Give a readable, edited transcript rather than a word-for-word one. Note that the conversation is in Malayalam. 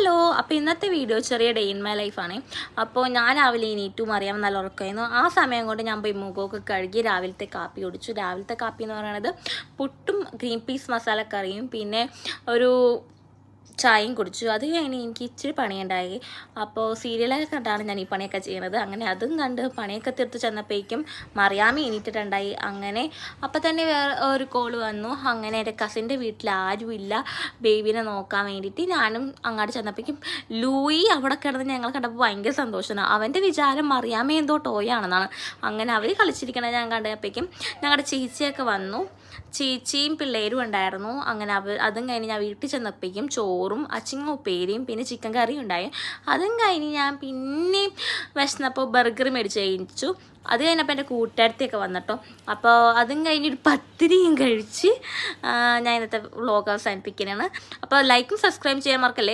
ഹലോ, അപ്പോൾ ഇന്നത്തെ വീഡിയോ ചെറിയ ഡേ ഇൻ മൈ ലൈഫാണ്. അപ്പോൾ ഞാൻ രാവിലെ എണീറ്റും അറിയാൻ നല്ല ഉറക്കമായിരുന്നു. ആ സമയം കൊണ്ട് ഞാൻ പോയി മുഖമൊക്കെ കഴുകി രാവിലത്തെ കാപ്പി കുടിച്ചു. രാവിലത്തെ കാപ്പി എന്ന് പറയുന്നത് പുട്ടും ഗ്രീൻ പീസ് മസാലക്കറിയും പിന്നെ ഒരു ചായയും കുടിച്ചു. അത് കഴിഞ്ഞ് എനിക്ക് ഇച്ചിരി പണിയുണ്ടായി. അപ്പോൾ സീരിയലൊക്കെ കണ്ടാണ് ഞാൻ ഈ പണിയൊക്കെ ചെയ്യുന്നത്. അങ്ങനെ അതും കണ്ട് പണിയൊക്കെ തീർത്ത് ചെന്നപ്പോഴേക്കും മറിയാമ്മ എണീറ്റിട്ടുണ്ടായി. അങ്ങനെ അപ്പം തന്നെ വേറെ ഒരു കോൾ വന്നു. അങ്ങനെ എൻ്റെ കസിൻ്റെ വീട്ടിൽ ആരുമില്ല ബേബീനെ നോക്കാൻ വേണ്ടിയിട്ട്. ഞാനും അങ്ങോട്ട് ചെന്നപ്പോഴേക്കും ലൂയി അവിടെ കിടന്ന് ഞങ്ങൾ കണ്ടപ്പോൾ ഭയങ്കര സന്തോഷമാണ്. അവൻ്റെ വിചാരം മറിയാമ്മ എന്തോ ടോയാണെന്നാണ്. അങ്ങനെ അവർ കളിച്ചിരിക്കണത് ഞാൻ കണ്ടപ്പോഴേക്കും ഞങ്ങളുടെ ചേച്ചിയൊക്കെ വന്നു. ചേച്ചിയും പിള്ളേരും ഉണ്ടായിരുന്നു. അങ്ങനെ അതും കഴിഞ്ഞ് ഞാൻ വീട്ടിൽ ചെന്നപ്പോഴേക്കും ചോറും അച്ചിങ്ങ ഉപ്പേരിയും പിന്നെ ചിക്കൻ കറിയും ഉണ്ടായി. അതും കഴിഞ്ഞ് ഞാൻ പിന്നെയും വിശന്നപ്പോൾ ബർഗർ മേടിച്ച് കഴിച്ചു. അത് കഴിഞ്ഞപ്പോൾ എൻ്റെ കൂട്ടുകാരത്തിയൊക്കെ വന്നിട്ടോ. അപ്പോൾ അതും കഴിഞ്ഞൊരു പത്തിരിയും കഴിച്ച് ഞാൻ ഇന്നത്തെ വ്ളോഗ് അവസാനിപ്പിക്കുന്നതാണ്. അപ്പോൾ ലൈക്കും സബ്സ്ക്രൈബ് ചെയ്യാൻ മറക്കല്ലേ.